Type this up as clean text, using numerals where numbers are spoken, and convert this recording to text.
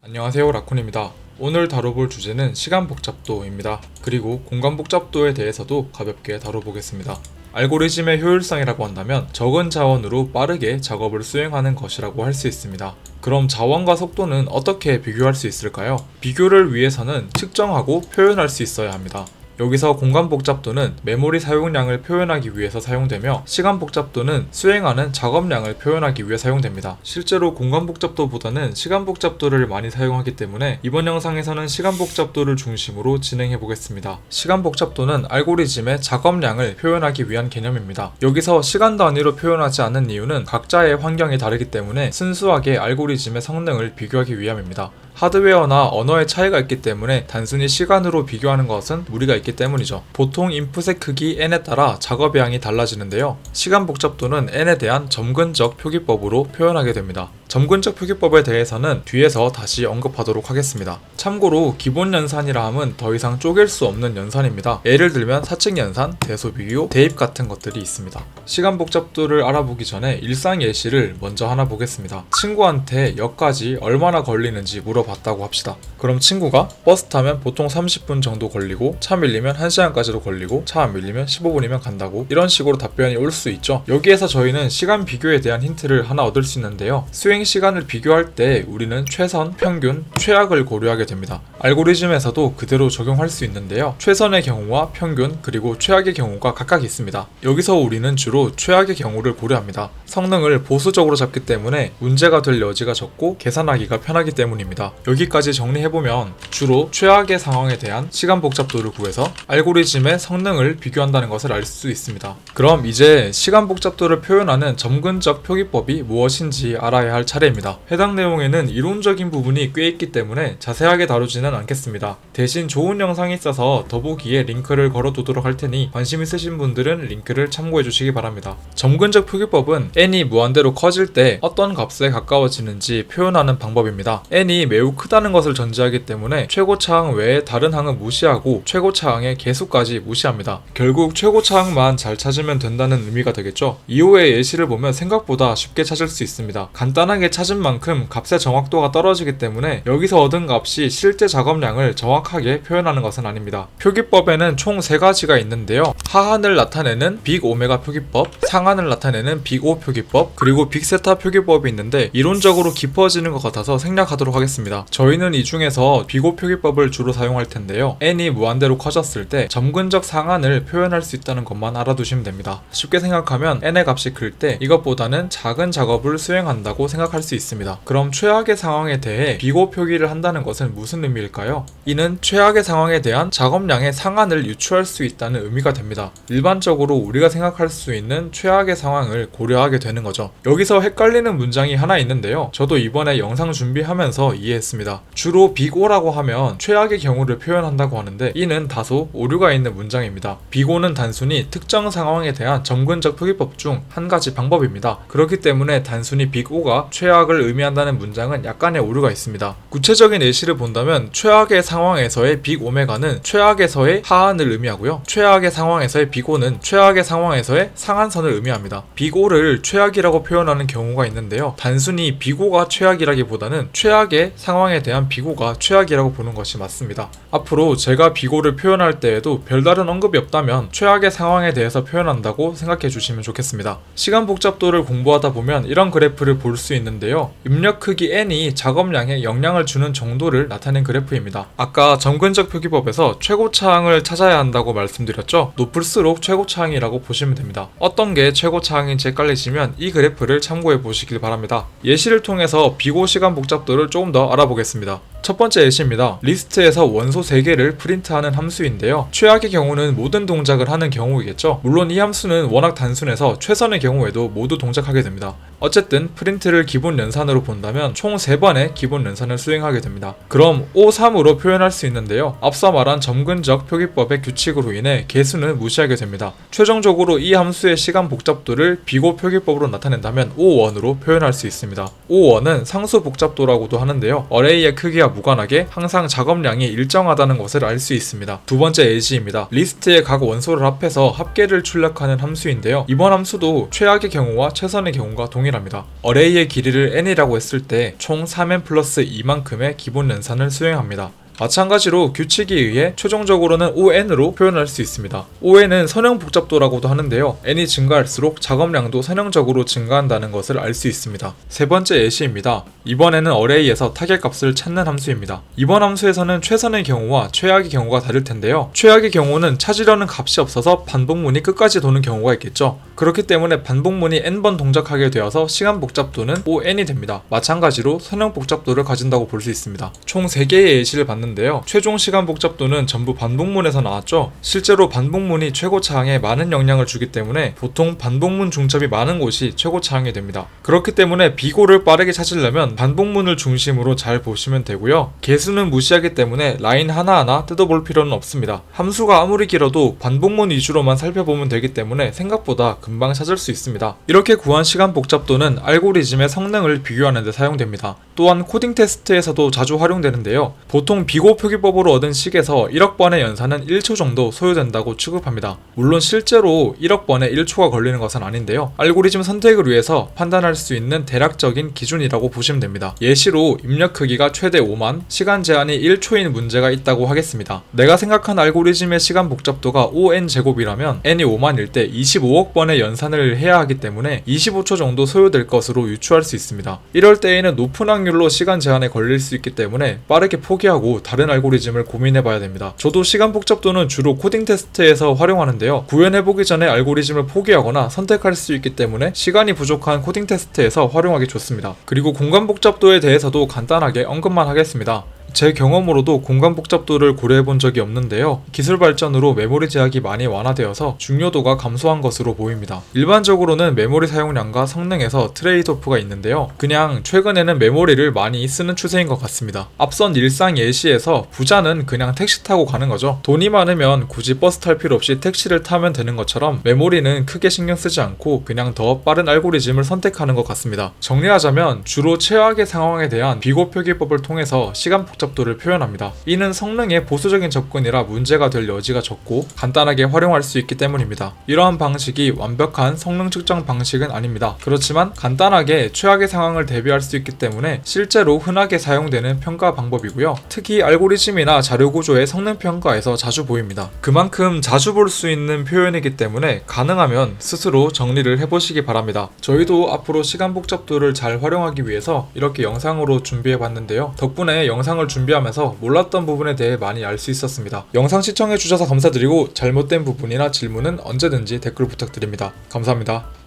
안녕하세요, 라쿤입니다. 오늘 다뤄볼 주제는 시간 복잡도입니다. 그리고 공간 복잡도에 대해서도 가볍게 다뤄보겠습니다. 알고리즘의 효율성이라고 한다면 적은 자원으로 빠르게 작업을 수행하는 것이라고 할 수 있습니다. 그럼 자원과 속도는 어떻게 비교할 수 있을까요? 비교를 위해서는 측정하고 표현할 수 있어야 합니다. 여기서 공간 복잡도는 메모리 사용량을 표현하기 위해서 사용되며 시간 복잡도는 수행하는 작업량을 표현하기 위해 사용됩니다. 실제로 공간 복잡도보다는 시간 복잡도를 많이 사용하기 때문에 이번 영상에서는 시간 복잡도를 중심으로 진행해 보겠습니다. 시간 복잡도는 알고리즘의 작업량을 표현하기 위한 개념입니다. 여기서 시간 단위로 표현하지 않는 이유는 각자의 환경이 다르기 때문에 순수하게 알고리즘의 성능을 비교하기 위함입니다. 하드웨어나 언어의 차이가 있기 때문에 단순히 시간으로 비교하는 것은 무리가 있기 때문이죠. 보통 인풋의 크기 n에 따라 작업의 양이 달라지는데요. 시간 복잡도는 n에 대한 점근적 표기법으로 표현하게 됩니다. 점근적 표기법에 대해서는 뒤에서 다시 언급하도록 하겠습니다. 참고로 기본 연산이라 함은 더 이상 쪼갤 수 없는 연산입니다. 예를 들면 사칙 연산, 대소비교, 대입 같은 것들이 있습니다. 시간 복잡도를 알아보기 전에 일상 예시를 먼저 하나 보겠습니다. 친구한테 역까지 얼마나 걸리는지 물어봤다고 합시다. 그럼 친구가 버스 타면 보통 30분 정도 걸리고 차 밀리면 1시간까지도 걸리고 차 안 밀리면 15분이면 간다고, 이런 식으로 답변이 올 수 있죠. 여기에서 저희는 시간 비교에 대한 힌트를 하나 얻을 수 있는데요. 수행 시간을 비교할 때 우리는 최선, 평균, 최악을 고려하게 됩니다. 알고리즘에서도 그대로 적용할 수 있는데요. 최선의 경우와 평균, 그리고 최악의 경우가 각각 있습니다. 여기서 우리는 주로 최악의 경우를 고려합니다. 성능을 보수적으로 잡기 때문에 문제가 될 여지가 적고 계산하기가 편하기 때문입니다. 여기까지 정리해보면 주로 최악의 상황에 대한 시간 복잡도를 구해서 알고리즘의 성능을 비교한다는 것을 알 수 있습니다. 그럼 이제 시간 복잡도를 표현하는 점근적 표기법이 무엇인지 알아야 할 차례입니다. 해당 내용에는 이론적인 부분이 꽤 있기 때문에 자세하게 다루지는 않겠습니다. 대신 좋은 영상이 있어서 더보기에 링크를 걸어두도록 할 테니 관심 있으신 분들은 링크를 참고해 주시기 바랍니다. 점근적 표기법은 n이 무한대로 커질 때 어떤 값에 가까워지는지 표현하는 방법입니다. n이 매우 크다는 것을 전제하기 때문에 최고차항 외에 다른 항은 무시하고 최고차항의 개수까지 무시합니다. 결국 최고차항만 잘 찾으면 된다는 의미가 되겠죠. 이후의 예시를 보면 생각보다 쉽게 찾을 수 있습니다. 간단하게 찾은 만큼 값의 정확도가 떨어지기 때문에 여기서 얻은 값이 실제 작업량을 정확하게 표현하는 것은 아닙니다. 표기법에는 총 3가지가 있는데요. 하한을 나타내는 빅오메가 표기법, 상한을 나타내는 빅오 표기법, 그리고 빅세타 표기법이 있는데 이론적으로 깊어지는 것 같아서 생략하도록 하겠습니다. 저희는 이 중에서 빅오 표기법을 주로 사용할 텐데요. n이 무한대로 커졌을 때 점근적 상한을 표현할 수 있다는 것만 알아두시면 됩니다. 쉽게 생각하면 n의 값이 클 때 이것보다는 작은 작업을 수행한다고 생각할 수 있습니다. 그럼 최악의 상황에 대해 빅오 표기를 한다는 것은 무슨 의미일까요? 이는 최악의 상황에 대한 작업량의 상한을 유추할 수 있다는 의미가 됩니다. 일반적으로 우리가 생각할 수 있는 최악의 상황을 고려하게 되는 거죠. 여기서 헷갈리는 문장이 하나 있는데요. 저도 이번에 영상 준비하면서 이해했습니다. 주로 빅오라고 하면 최악의 경우를 표현한다고 하는데 이는 다소 오류가 있는 문장입니다. 빅오는 단순히 특정 상황에 대한 점근적 표기법 중 한 가지 방법입니다. 그렇기 때문에 단순히 빅오가 최악을 의미한다는 문장은 약간의 오류가 있습니다. 구체적인 예시를 본다면 최악의 상황에서의 빅오메가는 최악에서의 하한을 의미하고요. 최악의 상황에서의 빅오는 최악의 상황에서의 상한선을 의미합니다. 빅오를 최악이라고 표현하는 경우가 있는데요. 단순히 빅오가 최악이라기보다는 최악의 상황에 대한 빅오가 최악이라고 보는 것이 맞습니다. 앞으로 제가 빅오를 표현할 때에도 별다른 언급이 없다면 최악의 상황에 대해서 표현한다고 생각해 주시면 좋겠습니다. 시간 복잡도를 공부하다 보면 이런 그래프를 볼 수 있는데요. 입력 크기 n이 작업량에 영향을 주는 정도를 나타낸 그래프입니다. 아까 점근적 표기법에서 최고차항을 찾아야 한다고 말씀드렸죠? 높을수록 최고차항이라고 보시면 됩니다. 어떤 게 최고차항인지 헷갈리시면 이 그래프를 참고해 보시길 바랍니다. 예시를 통해서 빅오 시간 복잡도를 조금 더 알아보겠습니다. 첫 번째 예시입니다. 리스트에서 원소 3개를 프린트하는 함수인데요. 최악의 경우는 모든 동작을 하는 경우이겠죠. 물론 이 함수는 워낙 단순해서 최선의 경우에도 모두 동작하게 됩니다. 어쨌든 프린트를 기본 연산으로 본다면 총 3번의 기본 연산을 수행하게 됩니다. 그럼 O3으로 표현할 수 있는데요. 앞서 말한 점근적 표기법의 규칙으로 인해 개수는 무시하게 됩니다. 최종적으로 이 함수의 시간 복잡도를 빅오 표기법으로 나타낸다면 O1으로 표현할 수 있습니다. O1은 상수 복잡도라고도 하는데요. 어레이의 크기와 무관하게 항상 작업량이 일정하다는 것을 알 수 있습니다. 두 번째 예시입니다. 리스트의 각 원소를 합해서 합계를 출력하는 함수인데요. 이번 함수도 최악의 경우와 최선의 경우가 동일합니다. 어레이의 길이를 n이라고 했을 때 총 3n 플러스 2만큼의 기본 연산을 수행합니다. 마찬가지로 규칙에 의해 최종적으로는 ON으로 표현할 수 있습니다. ON은 선형 복잡도라고도 하는데요. n이 증가할수록 작업량도 선형적으로 증가한다는 것을 알 수 있습니다. 세 번째 예시입니다. 이번에는 어레이에서 타겟값을 찾는 함수입니다. 이번 함수에서는 최선의 경우와 최악의 경우가 다를 텐데요. 최악의 경우는 찾으려는 값이 없어서 반복문이 끝까지 도는 경우가 있겠죠. 그렇기 때문에 반복문이 n번 동작하게 되어서 시간 복잡도는 ON이 됩니다. 마찬가지로 선형 복잡도를 가진다고 볼 수 있습니다. 총 3개의 예시를 봤는데요. 최종 시간 복잡도는 전부 반복문에서 나왔죠. 실제로 반복문이 최고차항에 많은 영향을 주기 때문에 보통 반복문 중첩이 많은 곳이 최고차항이 됩니다. 그렇기 때문에 비고를 빠르게 찾으려면 반복문을 중심으로 잘 보시면 되고요. 개수는 무시하기 때문에 라인 하나하나 뜯어볼 필요는 없습니다. 함수가 아무리 길어도 반복문 위주로만 살펴보면 되기 때문에 생각보다 금방 찾을 수 있습니다. 이렇게 구한 시간 복잡도는 알고리즘의 성능을 비교하는 데 사용됩니다. 또한 코딩 테스트에서도 자주 활용되는데요. 보통 비고 표기법으로 얻은 식에서 1억 번의 연산은 1초 정도 소요된다고 취급합니다. 물론 실제로 1억 번에 1초가 걸리는 것은 아닌데요. 알고리즘 선택을 위해서 판단할 수 있는 대략적인 기준이라고 보시면 됩니다. 예시로 입력 크기가 최대 5만, 시간 제한이 1초인 문제가 있다고 하겠습니다. 내가 생각한 알고리즘의 시간 복잡도가 5n 제곱이라면 n이 5만일 때 25억 번의 연산을 해야 하기 때문에 25초 정도 소요될 것으로 유추할 수 있습니다. 이럴 때에는 높은 확률로 시간 제한에 걸릴 수 있기 때문에 빠르게 포기하고 다른 알고리즘을 고민해봐야 됩니다. 저도 시간 복잡도는 주로 코딩 테스트에서 활용하는데요. 구현해보기 전에 알고리즘을 포기하거나 선택할 수 있기 때문에 시간이 부족한 코딩 테스트에서 활용하기 좋습니다. 그리고 공간 복잡도에 대해서도 간단하게 언급만 하겠습니다. 제 경험으로도 공간 복잡도를 고려해본 적이 없는데요. 기술 발전으로 메모리 제약이 많이 완화되어서 중요도가 감소한 것으로 보입니다. 일반적으로는 메모리 사용량과 성능에서 트레이드오프가 있는데요. 그냥 최근에는 메모리를 많이 쓰는 추세인 것 같습니다. 앞선 일상 예시에서 부자는 그냥 택시 타고 가는 거죠. 돈이 많으면 굳이 버스 탈 필요 없이 택시를 타면 되는 것처럼 메모리는 크게 신경 쓰지 않고 그냥 더 빠른 알고리즘을 선택하는 것 같습니다. 정리하자면 주로 최악의 상황에 대한 비고 표기법을 통해서 시간 복잡도를 표현합니다. 이는 성능의 보수적인 접근이라 문제가 될 여지가 적고 간단하게 활용할 수 있기 때문입니다. 이러한 방식이 완벽한 성능 측정 방식은 아닙니다. 그렇지만 간단하게 최악의 상황을 대비할 수 있기 때문에 실제로 흔하게 사용되는 평가 방법이고요. 특히 알고리즘이나 자료구조의 성능 평가에서 자주 보입니다. 그만큼 자주 볼 수 있는 표현이기 때문에 가능하면 스스로 정리를 해보시기 바랍니다. 저희도 앞으로 시간 복잡도를 잘 활용하기 위해서 이렇게 영상으로 준비해봤는데요. 덕분에 영상을 준비하면서 몰랐던 부분에 대해 많이 알 수 있었습니다. 영상 시청해주셔서 감사드리고 잘못된 부분이나 질문은 언제든지 댓글 부탁드립니다. 감사합니다.